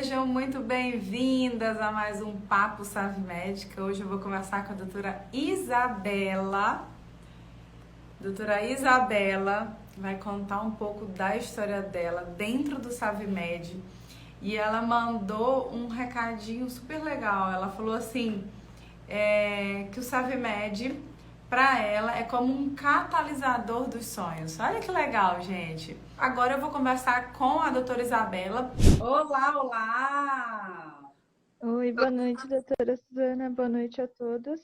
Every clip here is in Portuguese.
Sejam muito bem-vindas a mais um Papo Sav Médica. Hoje eu vou conversar com a doutora Isabela. Doutora Isabela vai contar um pouco da história dela dentro do SavMed. E ela mandou um recadinho super legal. Ela falou assim, que o SavMed, para ela, é como um catalisador dos sonhos. Olha que legal, gente. Agora eu vou conversar com a doutora Isabela. Olá, olá! Oi, boa noite, doutora Suzana. Boa noite a todos.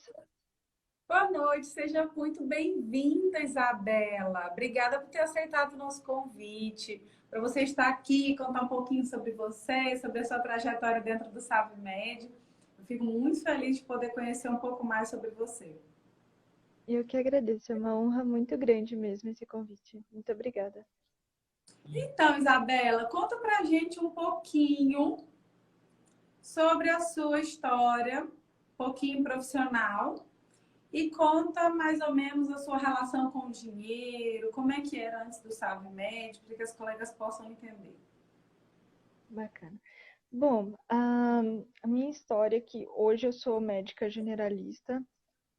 Boa noite, seja muito bem-vinda, Isabela. Obrigada por ter aceitado o nosso convite, para você estar aqui e contar um pouquinho sobre você, sobre a sua trajetória dentro do SavMed. Eu fico muito feliz de poder conhecer um pouco mais sobre você. Eu que agradeço, é uma honra muito grande mesmo esse convite. Muito obrigada. Então, Isabela, conta pra gente um pouquinho sobre a sua história, um pouquinho profissional, e conta mais ou menos a sua relação com o dinheiro, como é que era antes do SavMed, para que as colegas possam entender. Bacana. Bom, a minha história é que hoje eu sou médica generalista.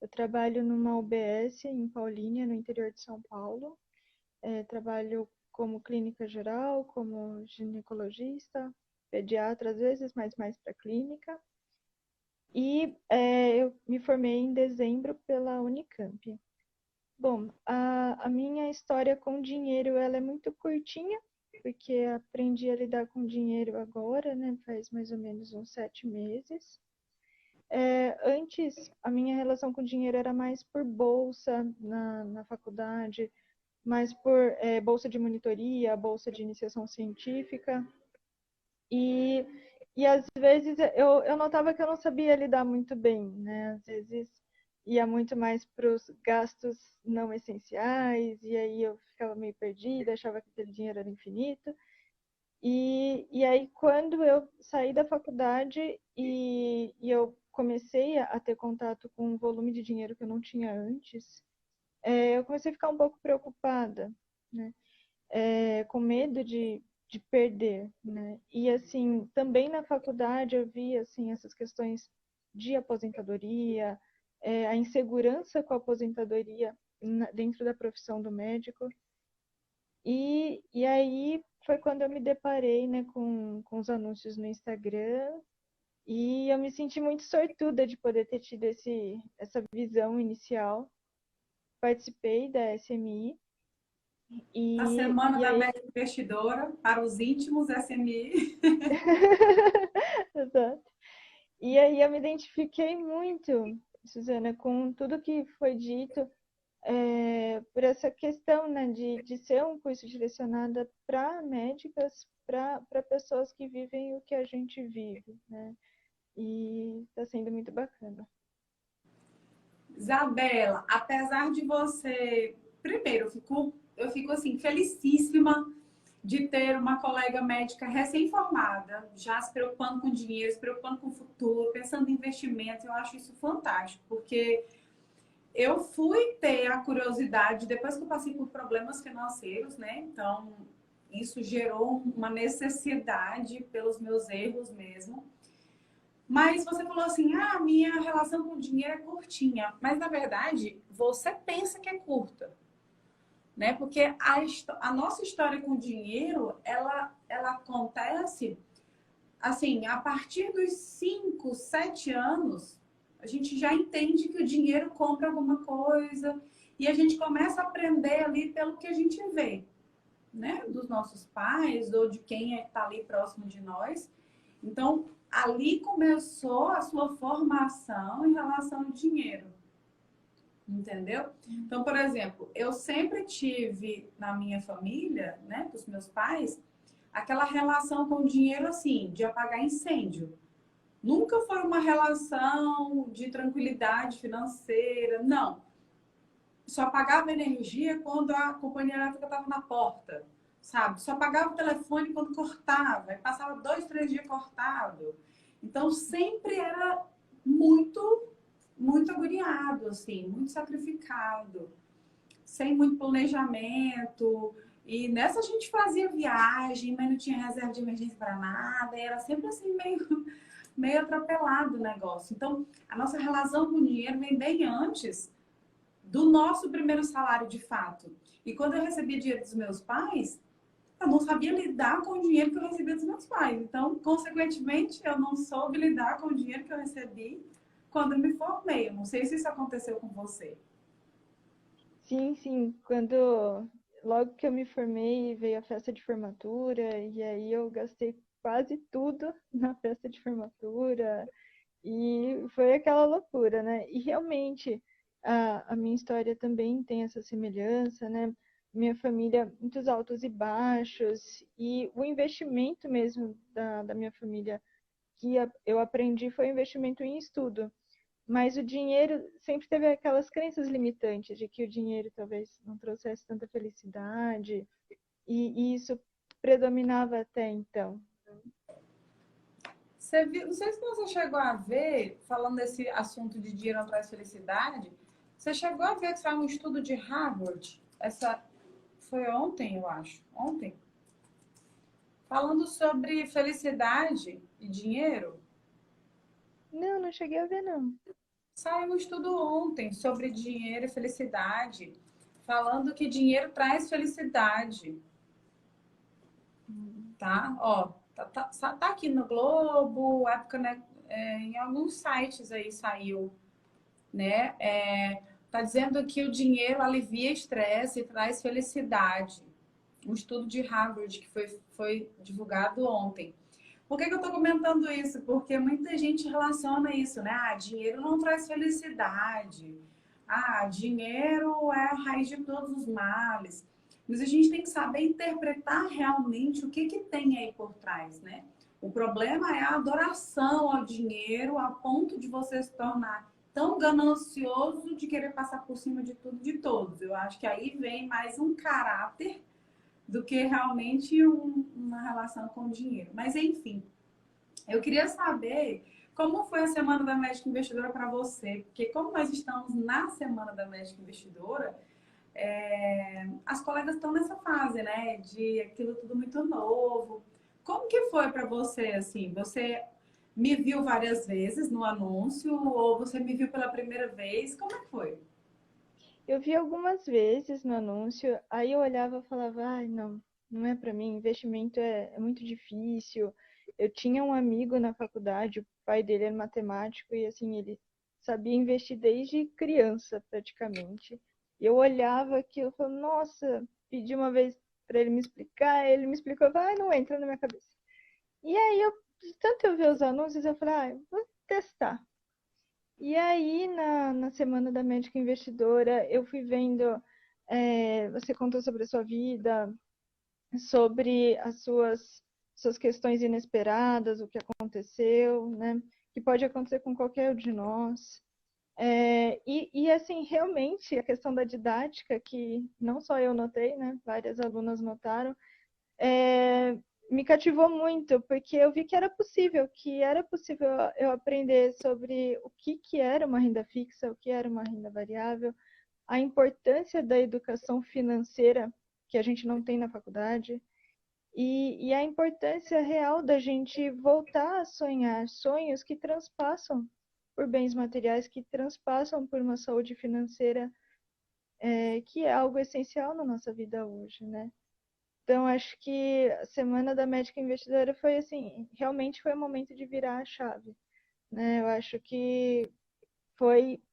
Eu trabalho numa UBS em Paulínia, no interior de São Paulo. Trabalho como clínica geral, como ginecologista, pediatra às vezes, mas mais para clínica. E eu me formei em dezembro pela Unicamp. Bom, a minha história com dinheiro, ela é muito curtinha, porque aprendi a lidar com dinheiro agora, né? Faz mais ou menos uns 7 meses. Antes, a minha relação com dinheiro era mais por bolsa na faculdade, mais por bolsa de monitoria, bolsa de iniciação científica. E, e às vezes eu notava que eu não sabia lidar muito bem, né? Às vezes ia muito mais para os gastos não essenciais, e aí eu ficava meio perdida, achava que aquele dinheiro era infinito. E aí, quando eu saí da faculdade e eu comecei a ter contato com um volume de dinheiro que eu não tinha antes, eu comecei a ficar um pouco preocupada, né? Com medo de perder, né? E assim, também na faculdade eu vi assim essas questões de aposentadoria, a insegurança com a aposentadoria dentro da profissão do médico. E aí foi quando eu me deparei, né, com os anúncios no Instagram e eu me senti muito sortuda de poder ter tido essa visão inicial. Participei da SMI A e, Semana e da aí Médica Investidora, para os íntimos, SMI. Exato. E aí eu me identifiquei muito, Suzana, com tudo que foi dito, por essa questão, né, de ser um curso direcionado para médicas, para pessoas que vivem o que a gente vive, né? E está sendo muito bacana. Isabela, apesar de você. Primeiro, eu fico assim, felicíssima de ter uma colega médica recém-formada, já se preocupando com dinheiro, se preocupando com o futuro, pensando em investimentos. Eu acho isso fantástico, porque eu fui ter a curiosidade depois que eu passei por problemas financeiros, né? Então, isso gerou uma necessidade pelos meus erros mesmo. Mas você falou assim, minha relação com o dinheiro é curtinha. Mas, na verdade, você pensa que é curta, né? Porque a nossa história com o dinheiro, ela acontece, assim, a partir dos 5, 7 anos, a gente já entende que o dinheiro compra alguma coisa e a gente começa a aprender ali pelo que a gente vê, né? Dos nossos pais ou de quem está ali próximo de nós. Então, ali começou a sua formação em relação ao dinheiro, entendeu? Então, por exemplo, eu sempre tive na minha família, né, dos meus pais, aquela relação com o dinheiro assim, de apagar incêndio. Nunca foi uma relação de tranquilidade financeira, não. Só pagava energia quando a companhia elétrica estava na porta, sabe? Só pagava o telefone quando cortava, e passava 2, 3 dias cortado. Então sempre era muito, muito agoniado, assim, muito sacrificado, sem muito planejamento. E nessa a gente fazia viagem, mas não tinha reserva de emergência para nada, e era sempre assim meio atropelado o negócio. Então, a nossa relação com o dinheiro vem bem antes do nosso primeiro salário de fato. E quando eu recebia dinheiro dos meus pais, eu não sabia lidar com o dinheiro que eu recebia dos meus pais. Então, consequentemente, eu não soube lidar com o dinheiro que eu recebi quando eu me formei. Eu não sei se isso aconteceu com você. Sim, sim. Logo que eu me formei, veio a festa de formatura, e aí eu gastei quase tudo na festa de formatura, e foi aquela loucura, né? E realmente, a minha história também tem essa semelhança, né? Minha família, muitos altos e baixos, e o investimento mesmo da minha família eu aprendi foi o investimento em estudo. Mas o dinheiro sempre teve aquelas crenças limitantes de que o dinheiro talvez não trouxesse tanta felicidade, e isso predominava até então. Você viu, não sei se você chegou a ver, falando desse assunto de dinheiro não traz felicidade, você chegou a ver que saiu um estudo de Harvard, essa foi ontem, eu acho, ontem, falando sobre felicidade e dinheiro. Não, não cheguei a ver, não. Saiu um estudo ontem sobre dinheiro e felicidade, falando que dinheiro traz felicidade, tá? Ó, tá aqui no Globo, época, né, em alguns sites aí saiu, né? Tá dizendo que o dinheiro alivia estresse e traz felicidade. Um estudo de Harvard que foi divulgado ontem. Por que eu estou comentando isso? Porque muita gente relaciona isso, né? Ah, dinheiro não traz felicidade. Ah, dinheiro é a raiz de todos os males. Mas a gente tem que saber interpretar realmente o que tem aí por trás, né? O problema é a adoração ao dinheiro a ponto de você se tornar tão ganancioso de querer passar por cima de tudo e de todos. Eu acho que aí vem mais um caráter do que realmente uma relação com o dinheiro. Mas enfim, eu queria saber como foi a Semana da Médica Investidora para você, porque como nós estamos na Semana da Médica Investidora, as colegas estão nessa fase, né, de aquilo tudo muito novo. Como que foi para você, assim? Você me viu várias vezes no anúncio ou você me viu pela primeira vez? Como é que foi? Eu vi algumas vezes no anúncio, aí eu olhava e falava, ai, não, não é para mim, investimento é muito difícil. Eu tinha um amigo na faculdade, o pai dele era matemático, e assim, ele sabia investir desde criança, praticamente. E eu olhava aquilo e falava, nossa, pedi uma vez para ele me explicar, ele me explicou, ai, não entra na minha cabeça. E aí, de tanto eu ver os anúncios, eu falei, ah, vou testar. E aí, na Semana da Médica Investidora, eu fui vendo, você contou sobre a sua vida, sobre suas questões inesperadas, o que aconteceu, né? Que pode acontecer com qualquer um de nós. Assim, realmente, a questão da didática, que não só eu notei, né? Várias alunas notaram, é, me cativou muito, porque eu vi que era possível eu aprender sobre o que era uma renda fixa, o que era uma renda variável, a importância da educação financeira, que a gente não tem na faculdade, e a importância real da gente voltar a sonhar sonhos que transpassam por bens materiais, que transpassam por uma saúde financeira, que é algo essencial na nossa vida hoje, né? Então, acho que a Semana da Médica Investidora foi assim, realmente foi o momento de virar a chave, né? Eu acho que foi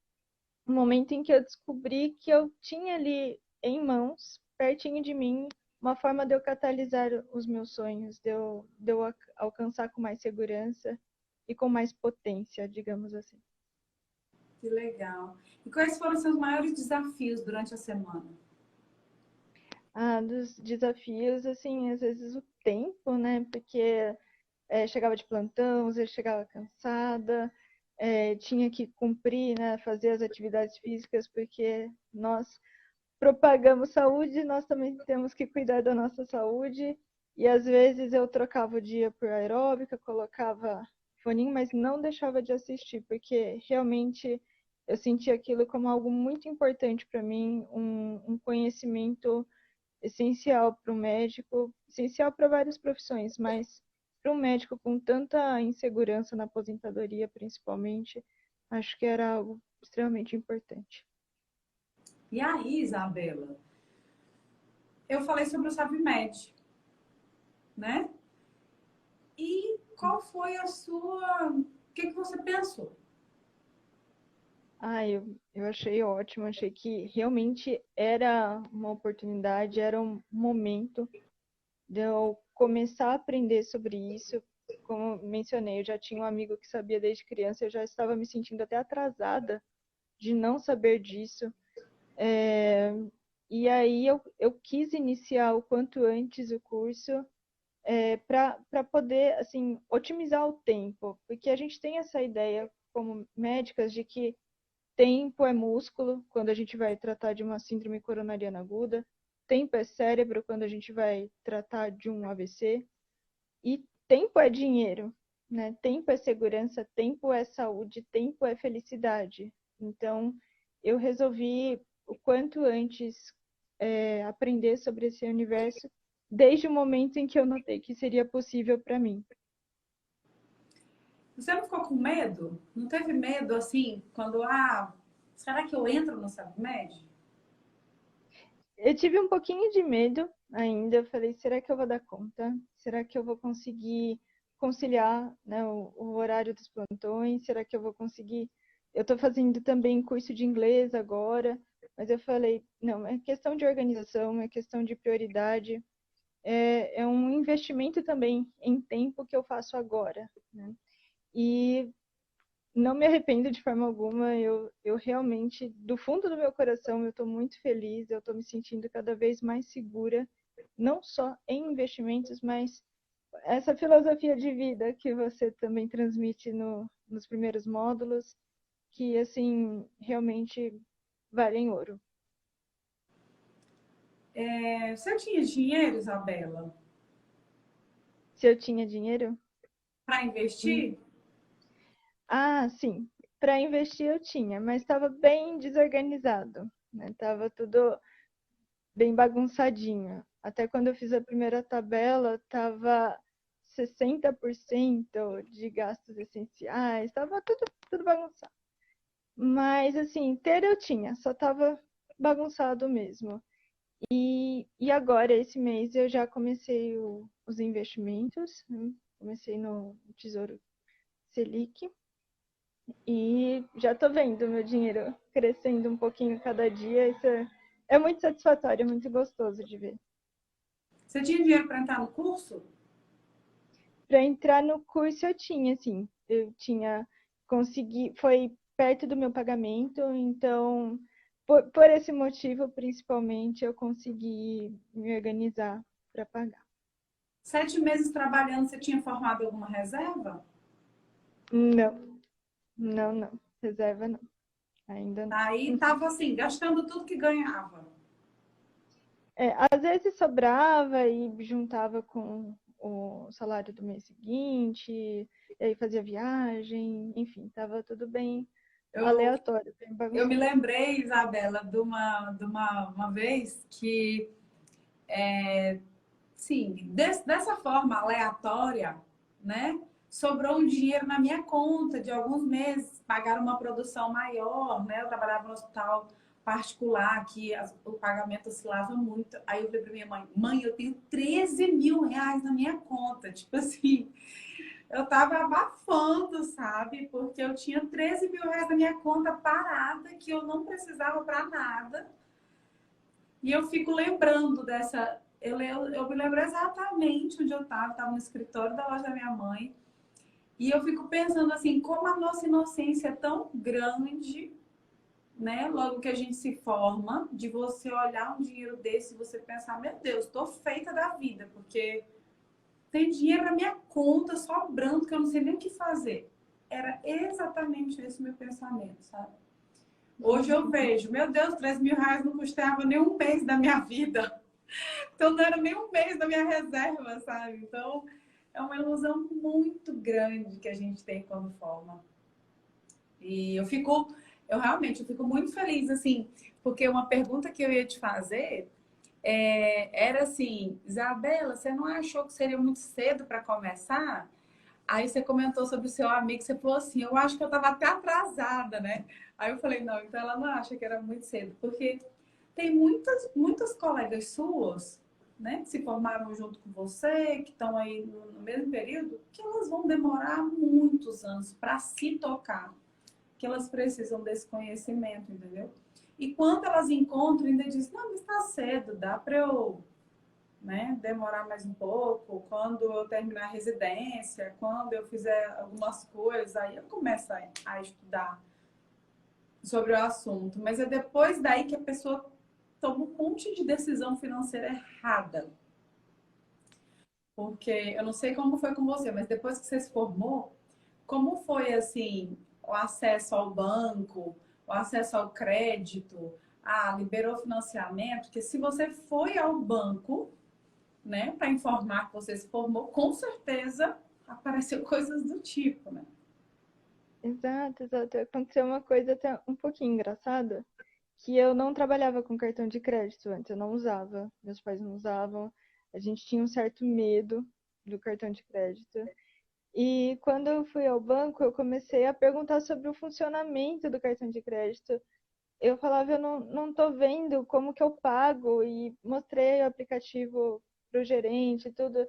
o momento em que eu descobri que eu tinha ali em mãos, pertinho de mim, uma forma de eu catalisar os meus sonhos, de eu alcançar com mais segurança e com mais potência, digamos assim. Que legal. E quais foram os seus maiores desafios durante a semana? Ah, dos desafios, assim, às vezes o tempo, né? Porque chegava de plantão, às vezes chegava cansada, tinha que cumprir, né, fazer as atividades físicas, porque nós propagamos saúde, nós também temos que cuidar da nossa saúde, e às vezes eu trocava o dia por aeróbica, colocava foninho, mas não deixava de assistir, porque realmente eu sentia aquilo como algo muito importante para mim, um conhecimento essencial para o médico, essencial para várias profissões, mas para um médico com tanta insegurança na aposentadoria, principalmente, acho que era algo extremamente importante. E aí, Isabela, eu falei sobre o SavMed, né? E qual foi a sua... O que você pensou? Eu achei ótimo, achei que realmente era uma oportunidade, era um momento de eu começar a aprender sobre isso. Como mencionei, eu já tinha um amigo que sabia desde criança, eu já estava me sentindo até atrasada de não saber disso. E aí eu quis iniciar o quanto antes o curso para poder assim otimizar o tempo, porque a gente tem essa ideia como médicas de que tempo é músculo quando a gente vai tratar de uma síndrome coronariana aguda, tempo é cérebro quando a gente vai tratar de um AVC, e tempo é dinheiro, né? Tempo é segurança, tempo é saúde, tempo é felicidade. Então, eu resolvi o quanto antes aprender sobre esse universo, desde o momento em que eu notei que seria possível para mim. Você não ficou com medo? Não teve medo, assim, quando, será que eu entro no SavMed? Eu tive um pouquinho de medo ainda. Eu falei, será que eu vou dar conta? Será que eu vou conseguir conciliar, né, o horário dos plantões? Será que eu vou conseguir? Eu estou fazendo também curso de inglês agora, mas eu falei, não, é questão de organização, é questão de prioridade, é um investimento também em tempo que eu faço agora, né? E não me arrependo de forma alguma. Eu realmente, do fundo do meu coração, eu estou muito feliz. Eu estou me sentindo cada vez mais segura, não só em investimentos, mas essa filosofia de vida que você também transmite nos primeiros módulos, que, assim, realmente valem ouro. Você tinha dinheiro, Isabela, Se eu tinha dinheiro? para Hum. investir? Sim. Para investir eu tinha, mas estava bem desorganizado, né? Tava tudo bem bagunçadinha. Até quando eu fiz a primeira tabela, estava 60% de gastos essenciais, estava tudo bagunçado. Mas, assim, ter eu tinha, só estava bagunçado mesmo. E agora, esse mês, eu já comecei os investimentos, né? Comecei no Tesouro Selic e já estou vendo meu dinheiro crescendo um pouquinho cada dia. Isso é muito satisfatório, é muito gostoso de ver. Você tinha dinheiro para entrar no curso? Para entrar no curso eu tinha, assim, eu tinha consegui, foi perto do meu pagamento, então por esse motivo principalmente eu consegui me organizar para pagar. 7 meses trabalhando, você tinha formado alguma reserva? Não, não, reserva não, ainda não. Aí tava assim, gastando tudo que ganhava. Às vezes sobrava e juntava com o salário do mês seguinte, e aí fazia viagem, enfim, tava tudo bem Eu, aleatório, bem eu me bagunçado. lembrei, Isabela, de uma vez que, sim, dessa forma aleatória, né? Sobrou um dinheiro na minha conta de alguns meses, pagaram uma produção maior, né? Eu trabalhava no hospital particular, que o pagamento oscilava muito. Aí eu falei para minha mãe, mãe, eu tenho 13 mil reais na minha conta. Tipo assim, eu tava abafando, sabe? Porque eu tinha 13 mil reais na minha conta parada, que eu não precisava para nada. E eu fico lembrando dessa. Eu me lembro exatamente onde eu estava no escritório da loja da minha mãe. E eu fico pensando assim, como a nossa inocência é tão grande, né? Logo que a gente se forma, de você olhar um dinheiro desse e você pensar, meu Deus, tô feita da vida, porque tem dinheiro na minha conta sobrando que eu não sei nem o que fazer. Era exatamente esse o meu pensamento, sabe? Hoje eu vejo, meu Deus, 13 mil reais não custava nem um mês da minha vida. Então não era nem um mês da minha reserva, sabe? Então é uma ilusão muito grande que a gente tem quando forma. E eu realmente fico muito feliz, assim, porque uma pergunta que eu ia te fazer era assim, Isabela, você não achou que seria muito cedo para começar? Aí você comentou sobre o seu amigo, você falou assim, eu acho que eu estava até atrasada, né? Aí eu falei, não, então ela não acha que era muito cedo, porque tem muitas colegas suas, né, que se formaram junto com você, que estão aí no mesmo período, que elas vão demorar muitos anos para se tocar, que elas precisam desse conhecimento, entendeu? E quando elas encontram, ainda dizem, não, mas está cedo, dá para eu, né, demorar mais um pouco, quando eu terminar a residência, quando eu fizer algumas coisas, aí eu começo a estudar sobre o assunto. Mas é depois daí que a pessoa toma um monte de decisão financeira errada. Porque eu não sei como foi com você, mas depois que você se formou, como foi assim o acesso ao banco, o acesso ao crédito, liberou financiamento? Porque se você foi ao banco, né, para informar que você se formou, com certeza apareceu coisas do tipo, né? Exato, exato. Aconteceu uma coisa até um pouquinho engraçada, que eu não trabalhava com cartão de crédito antes, eu não usava, meus pais não usavam, a gente tinha um certo medo do cartão de crédito. E quando eu fui ao banco, eu comecei a perguntar sobre o funcionamento do cartão de crédito. Eu falava, eu não tô vendo como que eu pago, e mostrei o aplicativo pro gerente e tudo.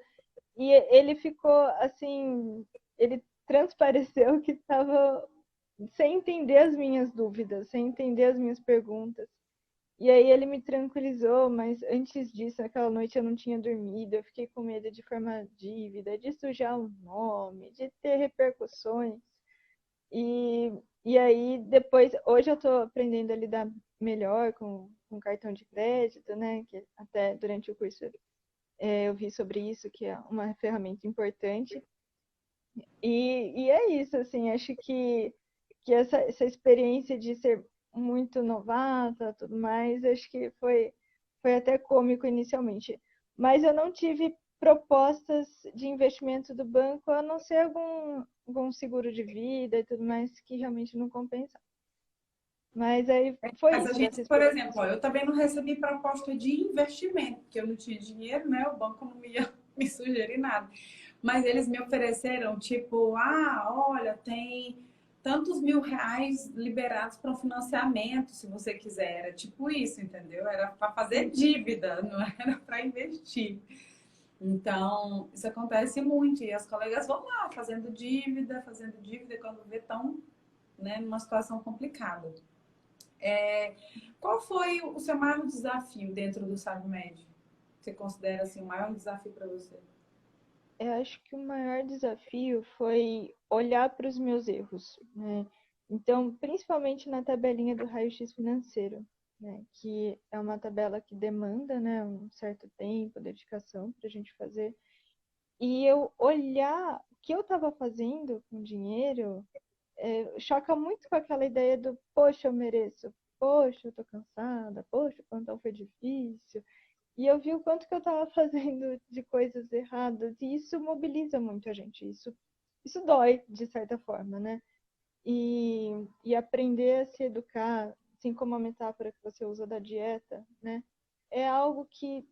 E ele ficou assim, ele transpareceu que estava sem entender as minhas dúvidas, sem entender as minhas perguntas. E aí ele me tranquilizou, mas antes disso, aquela noite eu não tinha dormido, eu fiquei com medo de formar dívida, de sujar o nome, de ter repercussões. E, e aí depois, hoje eu estou aprendendo a lidar melhor com cartão de crédito, né? Que até durante o curso eu vi sobre isso, que é uma ferramenta importante. E é isso, assim, acho que essa experiência de ser muito novata, tudo mais, acho que foi até cômico inicialmente. Mas eu não tive propostas de investimento do banco, a não ser algum seguro de vida e tudo mais, que realmente não compensa. Mas aí foi Mas a isso, dessa gente, por exemplo, ó, experiência. eu também não recebi proposta de investimento, porque eu não tinha dinheiro, né? O banco não ia me sugerir nada. Mas eles me ofereceram, tipo, olha, tem tantos R$ 1.000 liberados para um financiamento, se você quiser. Era tipo isso, entendeu? Era para fazer Uhum. dívida, não era para investir. Então, isso acontece muito. E as colegas vão lá fazendo dívida, quando vê tão, né, numa situação complicada. Qual foi o seu maior desafio dentro do Sabe Médio? Você considera assim o maior desafio para você? Eu acho que o maior desafio foi olhar para os meus erros, né? Então, principalmente na tabelinha do raio-x financeiro, né? Que é uma tabela que demanda, né, um certo tempo, dedicação para a gente fazer. E eu olhar o que eu estava fazendo com dinheiro choca muito com aquela ideia do, poxa, eu mereço, poxa, eu tô cansada, poxa, o plantão foi difícil. E eu vi o quanto que eu estava fazendo de coisas erradas, e isso mobiliza muito a gente, isso dói, de certa forma, né? E aprender a se educar, assim como a metáfora que você usa da dieta, né? É algo que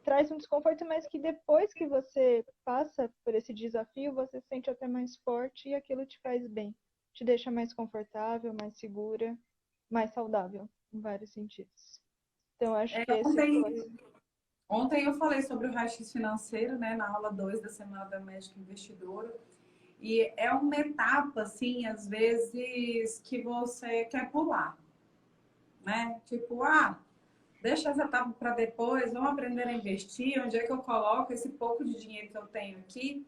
traz um desconforto, mas que depois que você passa por esse desafio, você se sente até mais forte e aquilo te faz bem. Te deixa mais confortável, mais segura, mais saudável, em vários sentidos. Então, acho que esse Ontem, foi. ontem eu falei sobre o raio-x financeiro, né, na aula 2 da Semana da Médica Investidora. E é uma etapa, assim, às vezes, que você quer pular, né? Tipo, deixa essa etapa para depois, vamos aprender a investir, onde é que eu coloco esse pouco de dinheiro que eu tenho aqui.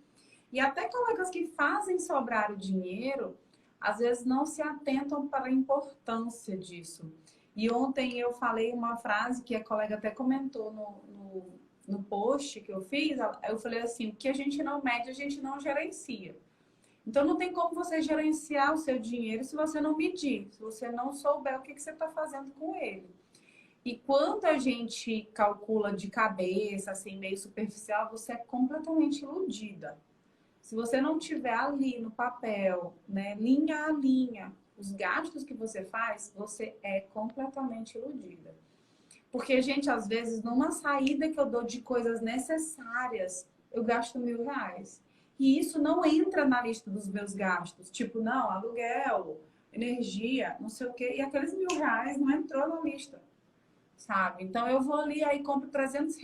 E até colegas que fazem sobrar o dinheiro, às vezes não se atentam para a importância disso. E ontem eu falei uma frase que a colega até comentou no post que eu fiz. Eu falei assim: o que a gente não mede, a gente não gerencia. Então não tem como você gerenciar o seu dinheiro se você não medir, se você não souber o que você está fazendo com ele. E quando a gente calcula de cabeça, assim, meio superficial, você é completamente iludida. Se você não tiver ali no papel, né, linha a linha, os gastos que você faz, você é completamente iludida. Porque, gente, às vezes, numa saída que eu dou de coisas necessárias, eu gasto R$ 1.000. E isso não entra na lista dos meus gastos. Tipo, não, aluguel, energia, não sei o quê. E aqueles R$ 1.000 não entrou na lista, sabe? Então, eu vou ali, aí compro R$ 300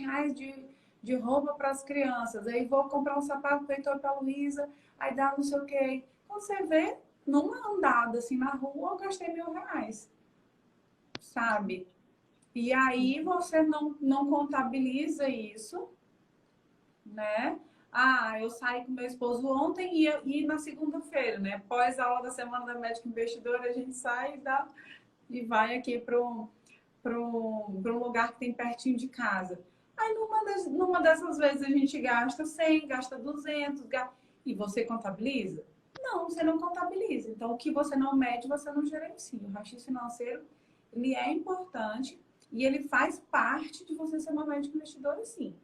de roupa para as crianças. Aí vou comprar um sapato para Heitor e para Luísa. Aí dá não sei o quê. Quando você vê, numa andada assim na rua, eu gastei R$ 1.000, sabe? E aí você não contabiliza isso, né? Ah, eu saí com meu esposo ontem e na segunda-feira, né? Após a aula da Semana da Médica Investidora, a gente sai e vai aqui para um lugar que tem pertinho de casa. Aí numa dessas vezes a gente gasta 100, gasta 200, e você contabiliza? Não, você não contabiliza. Então, o que você não mede, você não gerencia. O raio-x financeiro, ele é importante e ele faz parte de você ser uma médica investidora, sim.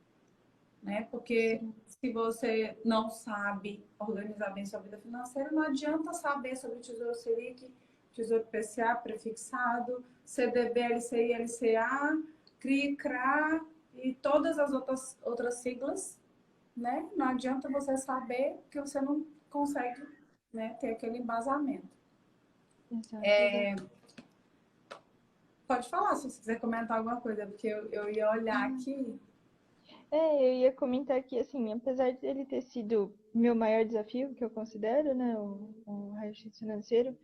Né? Porque Sim. se você não sabe organizar bem sua vida financeira, não adianta saber sobre Tesouro Selic, Tesouro IPCA, prefixado, CDB, LCI, LCA, CRI, CRA e todas as outras siglas, né? Não adianta você saber que você não consegue, né, ter aquele embasamento. Exato, exato. Pode falar se você quiser comentar alguma coisa, porque eu ia olhar aqui. Eu ia comentar que, assim, apesar de ele ter sido meu maior desafio, que eu considero, né, o raio-x financeiro,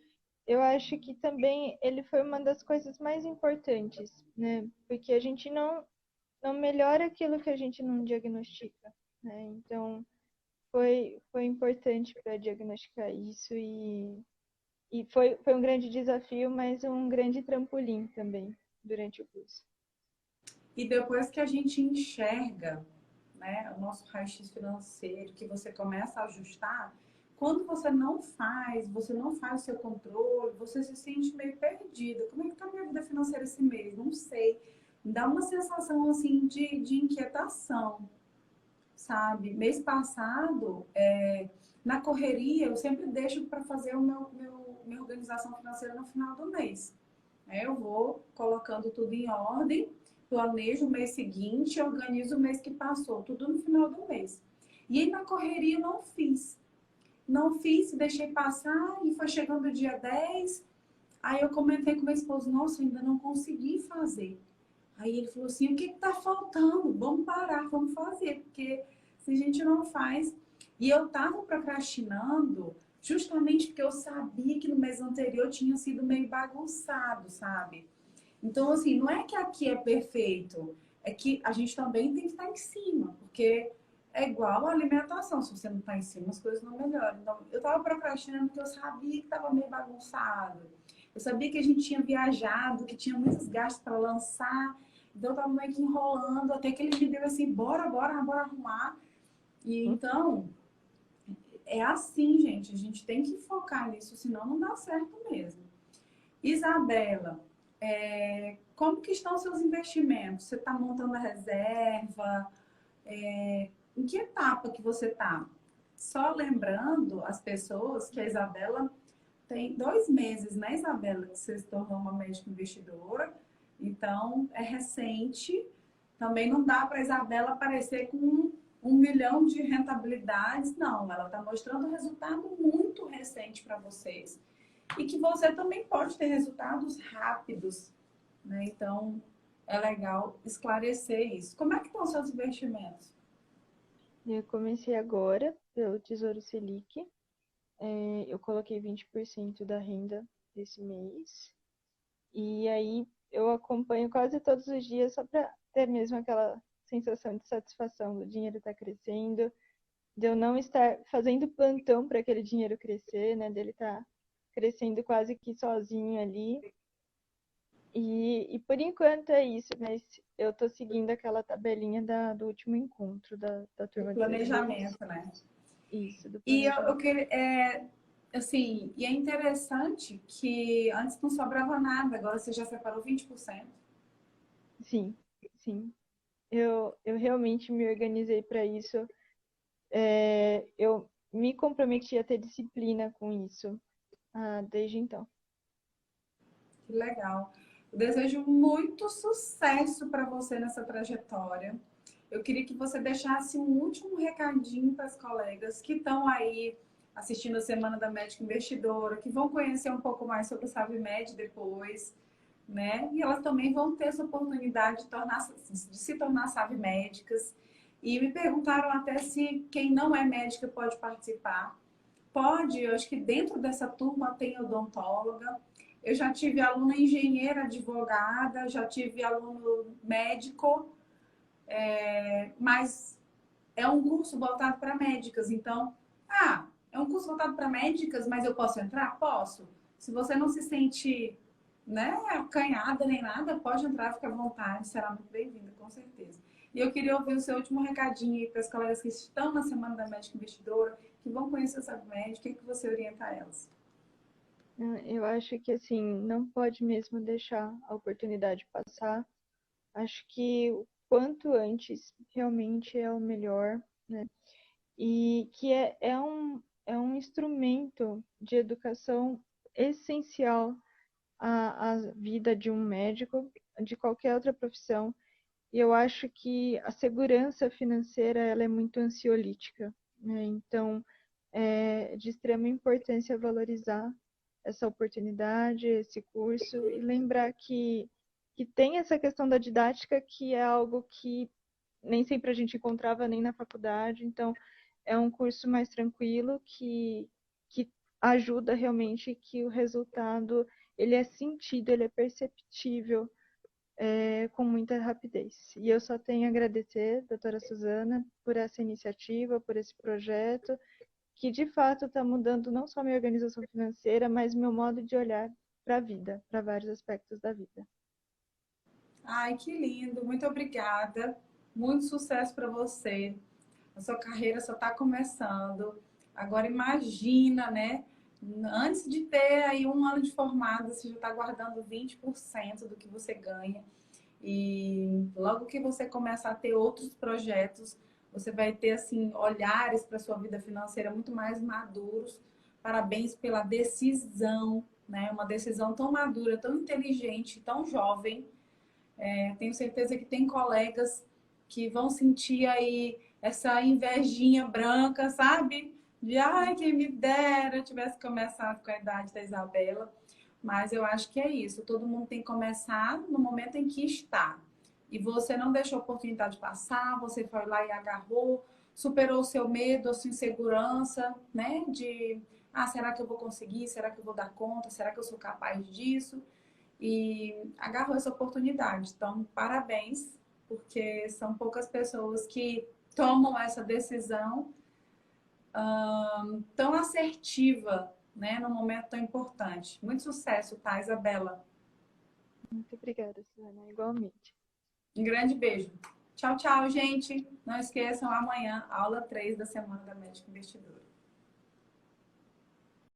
eu acho que também ele foi uma das coisas mais importantes, né, porque a gente não melhora aquilo que a gente não diagnostica, né, então foi importante para diagnosticar isso e foi um grande desafio, mas um grande trampolim também durante o curso. E depois que a gente enxerga, né, o nosso raio-x financeiro, que você começa a ajustar, quando você não faz o seu controle, você se sente meio perdida. Como é que está a minha vida financeira esse mês? Não sei. Dá uma sensação assim de inquietação, sabe? Mês passado, na correria, eu sempre deixo para fazer minha organização financeira no final do mês. Eu vou colocando tudo em ordem, planejo o mês seguinte, organizo o mês que passou, tudo no final do mês. E aí na correria eu não fiz. Não fiz, deixei passar e foi chegando o dia 10. Aí eu comentei com meu esposo, nossa, ainda não consegui fazer. Aí ele falou assim, o que está faltando? Vamos parar, vamos fazer, porque se a gente não faz... E eu estava procrastinando justamente porque eu sabia que no mês anterior tinha sido meio bagunçado, sabe? Então, assim, não é que aqui é perfeito, é que a gente também tem que estar em cima, porque é igual a alimentação, se você não está em cima, as coisas não melhoram. Então, eu estava procrastinando porque eu sabia que estava meio bagunçado. Eu sabia que a gente tinha viajado, que tinha muitos gastos para lançar, então eu estava meio que enrolando, até que ele me deu assim, bora arrumar. E então, é assim, gente, a gente tem que focar nisso, senão não dá certo mesmo. Isabela, como que estão os seus investimentos? Você está montando a reserva? Em que etapa que você está? Só lembrando as pessoas que a Isabela tem 2 meses, né, Isabela, que você se tornou uma médica investidora. Então, é recente. Também não dá para a Isabela aparecer com 1 milhão de rentabilidades. Não, ela está mostrando um resultado muito recente para vocês e que você também pode ter resultados rápidos, né? Então, é legal esclarecer isso. Como é que estão os seus investimentos? Eu comecei agora pelo Tesouro Selic. Eu coloquei 20% da renda desse mês. E aí eu acompanho quase todos os dias só para ter mesmo aquela sensação de satisfação do dinheiro estar crescendo, de eu não estar fazendo plantão para aquele dinheiro crescer, né? Dele estar crescendo quase que sozinho ali. E por enquanto é isso, mas eu tô seguindo aquela tabelinha do último encontro da Do turma 16. planejamento, né? Isso, do E eu planejamento. queria, assim, e é interessante que antes não sobrava nada, agora você já separou 20%. Sim, sim. Eu realmente me organizei para isso. Eu me comprometi a ter disciplina com isso desde então. Que legal. Eu desejo muito sucesso para você nessa trajetória. Eu queria que você deixasse um último recadinho para as colegas que estão aí assistindo a Semana da Médica Investidora, que vão conhecer um pouco mais sobre o SavMed depois, né? E elas também vão ter essa oportunidade de se tornar SavMédicas. E me perguntaram até se quem não é médica pode participar. Pode, eu acho que dentro dessa turma tem odontóloga. Eu já tive aluna engenheira, advogada, já tive aluno médico, mas é um curso voltado para médicas. Então, é um curso voltado para médicas, mas eu posso entrar? Posso. Se você não se sente, né, acanhada nem nada, pode entrar, fica à vontade, será muito bem-vinda, com certeza. E eu queria ouvir o seu último recadinho aí para as colegas que estão na Semana da Médica Investidora, que vão conhecer o SavMed, o que você orienta a elas? Eu acho que, assim, não pode mesmo deixar a oportunidade passar. Acho que o quanto antes realmente é o melhor, né? E que é um instrumento de educação essencial à vida de um médico, de qualquer outra profissão. E eu acho que a segurança financeira ela é muito ansiolítica, né? Então, é de extrema importância valorizar essa oportunidade, esse curso, e lembrar que tem essa questão da didática, que é algo que nem sempre a gente encontrava nem na faculdade. Então, é um curso mais tranquilo que ajuda realmente que o resultado ele é sentido, ele é perceptível com muita rapidez. E eu só tenho a agradecer, doutora Suzana, por essa iniciativa, por esse projeto, que de fato está mudando não só minha organização financeira, mas meu modo de olhar para a vida, para vários aspectos da vida. Ai, que lindo, muito obrigada. Muito sucesso para você. A sua carreira só está começando. Agora imagina, né? Antes de ter aí um ano de formada, você já está guardando 20% do que você ganha. E logo que você começa a ter outros projetos, você vai ter assim olhares para sua vida financeira muito mais maduros. Parabéns pela decisão, né? Uma decisão tão madura, tão inteligente, tão jovem. Tenho certeza que tem colegas que vão sentir aí essa invejinha branca, sabe? De ai, quem me dera eu tivesse começado com a idade da Isabela. Mas eu acho que é isso. Todo mundo tem que começar no momento em que está. E você não deixou a oportunidade passar, você foi lá e agarrou, superou o seu medo, a sua insegurança, né? Será que eu vou conseguir? Será que eu vou dar conta? Será que eu sou capaz disso? E agarrou essa oportunidade. Então, parabéns, porque são poucas pessoas que tomam essa decisão tão assertiva, né, num momento tão importante. Muito sucesso, tá, Isabela? Muito obrigada, Suzana, igualmente. Um grande beijo. Tchau, tchau, gente. Não esqueçam, amanhã, aula 3 da Semana da Médica Investidora.